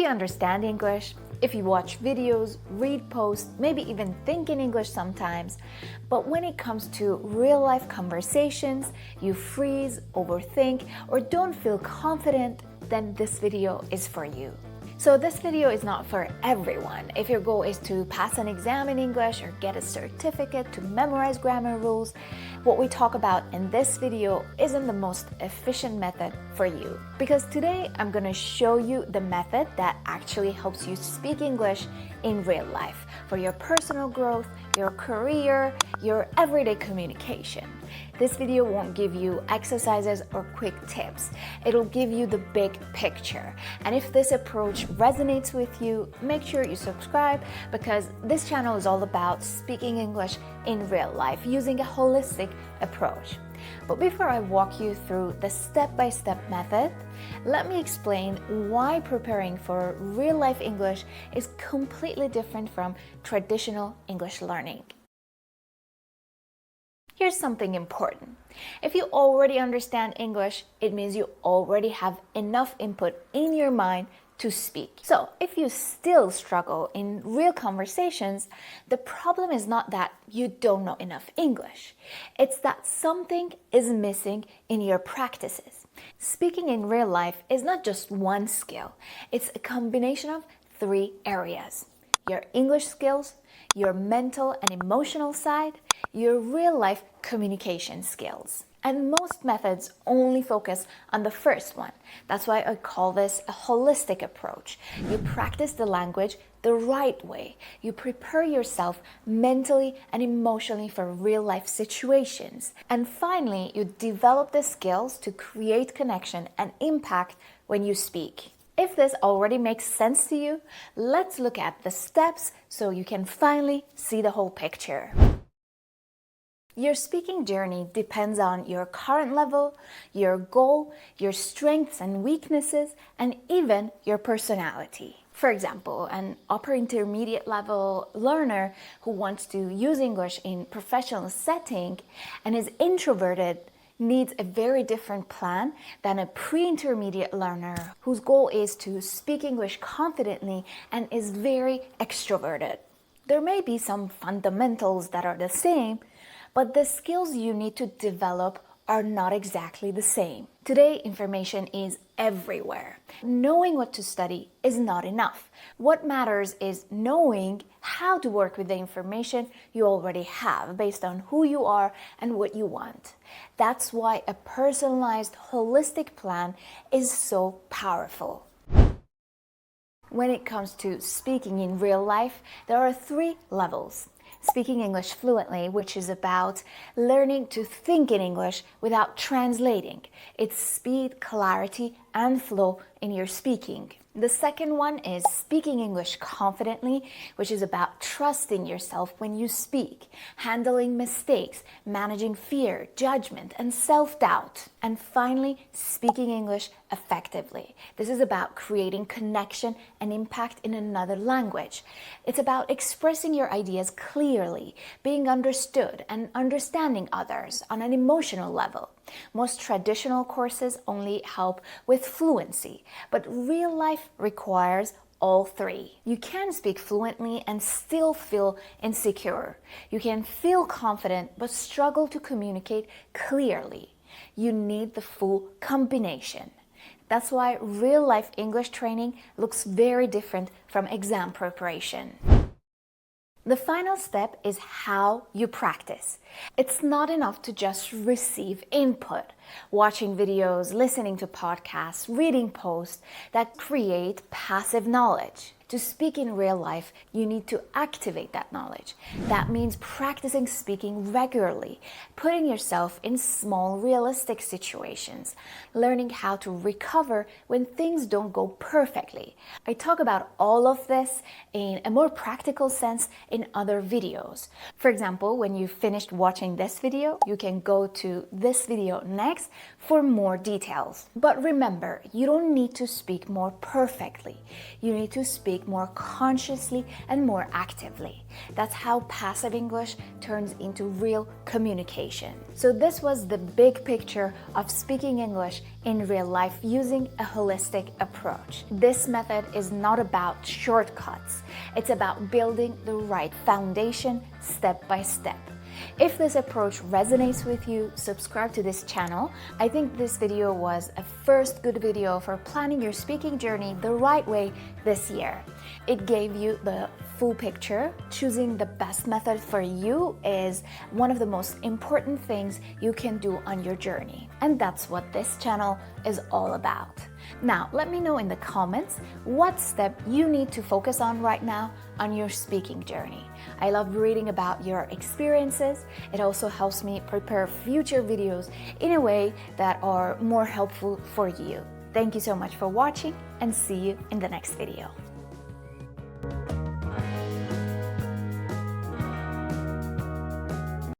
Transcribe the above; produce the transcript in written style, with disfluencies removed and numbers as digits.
you understand English, if you watch videos, read posts, maybe even think in English sometimes, but when it comes to real-life conversations, you freeze, overthink, or don't feel confident, then this video is for you. So this video is not for everyone. If your goal is to pass an exam in English or get a certificate to memorize grammar rules, what we talk about in this video isn't the most efficient method for you. Because today I'm going to show you the method that actually helps you speak English in real life for your personal growth, your career, your everyday communication. This video won't give you exercises or quick tips. It'll give you the big picture. And if this approach resonates with you, make sure you subscribe because this channel is all about speaking English in real life using a holistic approach. But before I walk you through the step-by-step method, let me explain why preparing for real-life English is completely different from traditional English learning. Here's something important. If you already understand English, it means you already have enough input in your mind to speak. So if you still struggle in real conversations, the problem is not that you don't know enough English. It's that something is missing in your practices. Speaking in real life is not just one skill. It's a combination of 3 areas: your English skills, your mental and emotional side, your real-life communication skills. And most methods only focus on the first one. That's why I call this a holistic approach. You practice the language the right way. You prepare yourself mentally and emotionally for real-life situations. And finally, you develop the skills to create connection and impact when you speak. If this already makes sense to you, let's look at the steps so you can finally see the whole picture. Your speaking journey depends on your current level, your goal, your strengths and weaknesses, and even your personality. For example, an upper intermediate level learner who wants to use English in professional setting and is introverted needs a very different plan than a pre-intermediate learner whose goal is to speak English confidently and is very extroverted. There may be some fundamentals that are the same, but the skills you need to develop are not exactly the same. Today, information is everywhere. Knowing what to study is not enough. What matters is knowing how to work with the information you already have based on who you are and what you want. That's why a personalized, holistic plan is so powerful. When it comes to speaking in real life, there are 3 levels. Speaking English fluently, which is about learning to think in English without translating. It's speed, clarity, and flow in your speaking. The second one is speaking English confidently, which is about trusting yourself when you speak, handling mistakes, managing fear, judgment, and self-doubt. And finally, speaking English effectively. This is about creating connection and impact in another language. It's about expressing your ideas clearly, being understood, and understanding others on an emotional level. Most traditional courses only help with fluency, but real life requires all 3. You can speak fluently and still feel insecure. You can feel confident but struggle to communicate clearly. You need the full combination. That's why real-life English training looks very different from exam preparation. The final step is how you practice. It's not enough to just receive input, watching videos, listening to podcasts, reading posts that create passive knowledge. To speak in real life, you need to activate that knowledge. That means practicing speaking regularly, putting yourself in small, realistic situations, learning how to recover when things don't go perfectly. I talk about all of this in a more practical sense in other videos. For example, when you finished watching this video, you can go to this video next next for more details. But remember, you don't need to speak more perfectly. You need to speak more consciously and more actively. That's how passive English turns into real communication. So this was the big picture of speaking English in real life using a holistic approach. This method is not about shortcuts. It's about building the right foundation step by step. If this approach resonates with you, subscribe to this channel. I think this video was a first good video for planning your speaking journey the right way this year. It gave you the full picture. Choosing the best method for you is one of the most important things you can do on your journey. And that's what this channel is all about. Now, let me know in the comments what step you need to focus on right now on your speaking journey. I love reading about your experiences. It also helps me prepare future videos in a way that are more helpful for you. Thank you so much for watching and see you in the next video.